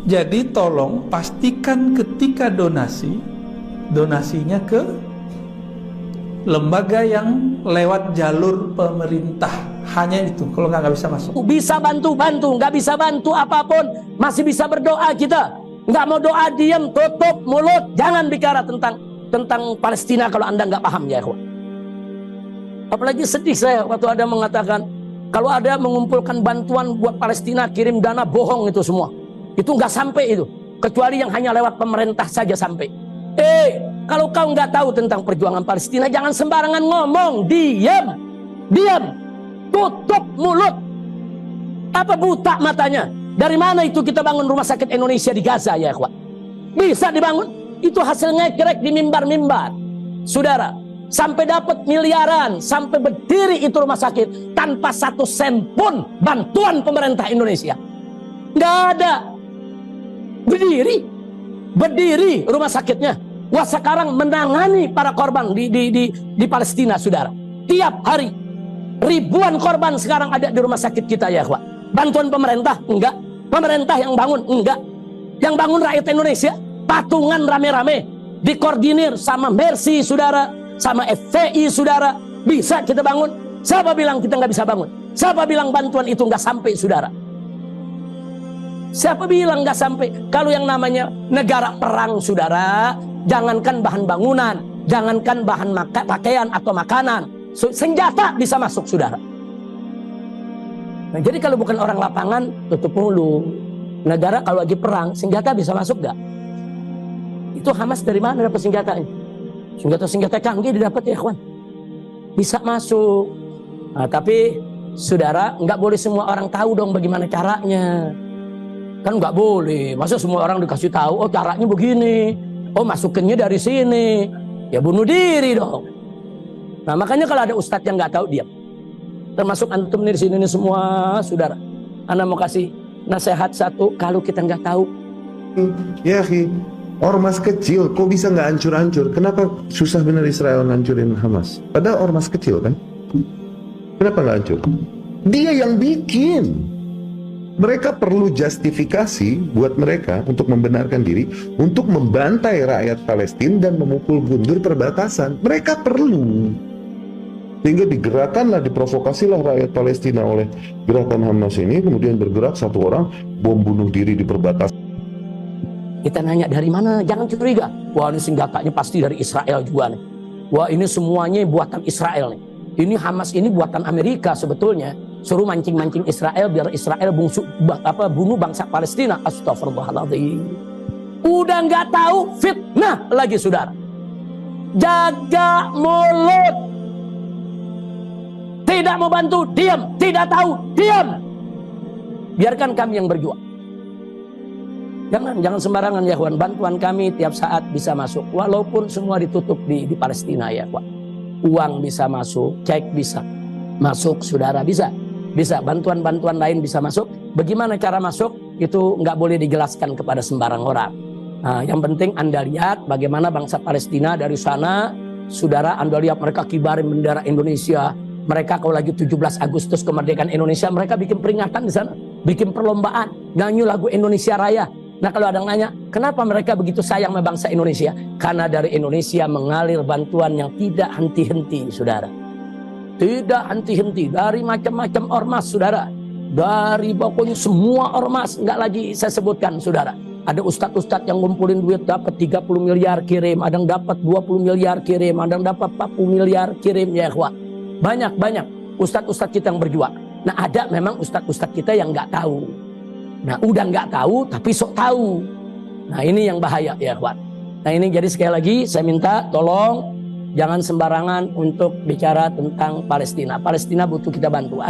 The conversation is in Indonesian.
Jadi tolong pastikan ketika donasinya ke lembaga yang lewat jalur pemerintah. Hanya itu, kalau nggak bisa masuk. Bisa bantu-bantu, nggak bisa bantu apapun, masih bisa berdoa kita. Nggak mau doa, diam, tutup mulut, jangan bicara tentang Palestina kalau Anda nggak paham ya ikhwan. Apalagi sedih saya waktu ada mengatakan kalau ada mengumpulkan bantuan buat Palestina, kirim dana, bohong itu semua. Itu nggak sampai itu, kecuali yang hanya lewat pemerintah saja sampai. Kalau kau nggak tahu tentang perjuangan Palestina, jangan sembarangan ngomong, diam, tutup mulut. Apa buta matanya? Dari mana itu kita bangun rumah sakit Indonesia di Gaza ya ikhwan? Bisa dibangun? Itu hasilnya ngekrek di mimbar-mimbar, saudara. Sampai dapat miliaran, sampai berdiri itu rumah sakit tanpa 1 sen pun bantuan pemerintah Indonesia. Nggak ada. Berdiri rumah sakitnya. Wah, sekarang menangani para korban di Palestina, saudara. Tiap hari ribuan korban sekarang ada di rumah sakit kita ya ikhwan. Bantuan pemerintah? Enggak. Pemerintah yang bangun? Enggak. Yang bangun rakyat Indonesia. Patungan rame-rame, dikoordinir sama Mercy, saudara, sama FPI, saudara. Bisa kita bangun. Siapa bilang kita nggak bisa bangun? Siapa bilang bantuan itu nggak sampai, saudara? Siapa bilang nggak sampai? Kalau yang namanya negara perang, saudara, jangankan bahan bangunan, jangankan bahan pakaian atau makanan, senjata bisa masuk, saudara. Nah, jadi kalau bukan orang lapangan, tutup mulut. Negara kalau lagi perang, senjata bisa masuk nggak? Itu Hamas dari mana dapat senjatanya? Senjata canggih didapat ya kawan. Bisa masuk. Nah, tapi saudara, nggak boleh semua orang tahu dong bagaimana caranya. Kan nggak boleh. Masa semua orang dikasih tahu, oh caranya begini, oh masukinnya dari sini. Ya bunuh diri dong. Nah makanya kalau ada ustadz yang nggak tahu, diam. Termasuk antum nih di sini nih semua saudara. Ana mau kasih nasihat satu, kalau kita nggak tahu. Ya akhi, ormas kecil kok bisa nggak hancur-hancur? Kenapa susah benar Israel ngancurin Hamas? Padahal ormas kecil kan? Kenapa nggak hancur? Dia yang bikin. Mereka perlu justifikasi buat mereka untuk membenarkan diri, untuk membantai rakyat Palestina dan memukul mundur perbatasan. Mereka perlu. Sehingga digerakkanlah, diprovokasilah rakyat Palestina oleh gerakan Hamas ini, kemudian bergerak satu orang, bom bunuh diri di perbatasan. Kita nanya dari mana? Jangan curiga. Wah ini senjatanya pasti dari Israel juga nih. Wah ini semuanya buatan Israel nih. Ini Hamas ini buatan Amerika sebetulnya. Suruh mancing-mancing Israel biar Israel bunuh bangsa Palestina. Astagfirullahaladzim. Udah nggak tahu, fitnah lagi saudara. Jaga mulut. Tidak mau bantu, diam. Tidak tahu, diam. Biarkan kami yang berjuang. Jangan sembarangan ya kawan. Bantuan kami tiap saat bisa masuk. Walaupun semua ditutup di Palestina ya kawan. Uang bisa masuk, cek bisa masuk, saudara bisa. Bantuan-bantuan lain bisa masuk. Bagaimana cara masuk? Itu nggak boleh dijelaskan kepada sembarang orang. Nah, yang penting Anda lihat bagaimana bangsa Palestina dari sana, saudara, Anda lihat mereka kibarin bendera Indonesia. Mereka kalau lagi 17 Agustus kemerdekaan Indonesia, mereka bikin peringatan di sana, bikin perlombaan, nyanyi lagu Indonesia Raya. Nah kalau ada yang nanya, kenapa mereka begitu sayang sama bangsa Indonesia? Karena dari Indonesia mengalir bantuan yang tidak henti-henti, saudara. Tidak henti-henti, dari macam-macam ormas, saudara. Dari pokoknya semua ormas, nggak lagi saya sebutkan, saudara. Ada ustadz-ustadz yang ngumpulin duit, dapat 30 miliar kirim, ada yang dapat 20 miliar kirim, ada yang dapat 40 miliar kirim, ya ikhwan. Banyak ustadz-ustadz kita yang berjuang. Nah ada memang ustadz-ustadz kita yang nggak tahu. Nah udah nggak tahu, tapi sok tahu. Nah ini yang bahaya, ya ikhwan. Nah ini jadi sekali lagi saya minta tolong jangan sembarangan untuk bicara tentang Palestina. Palestina butuh kita bantu.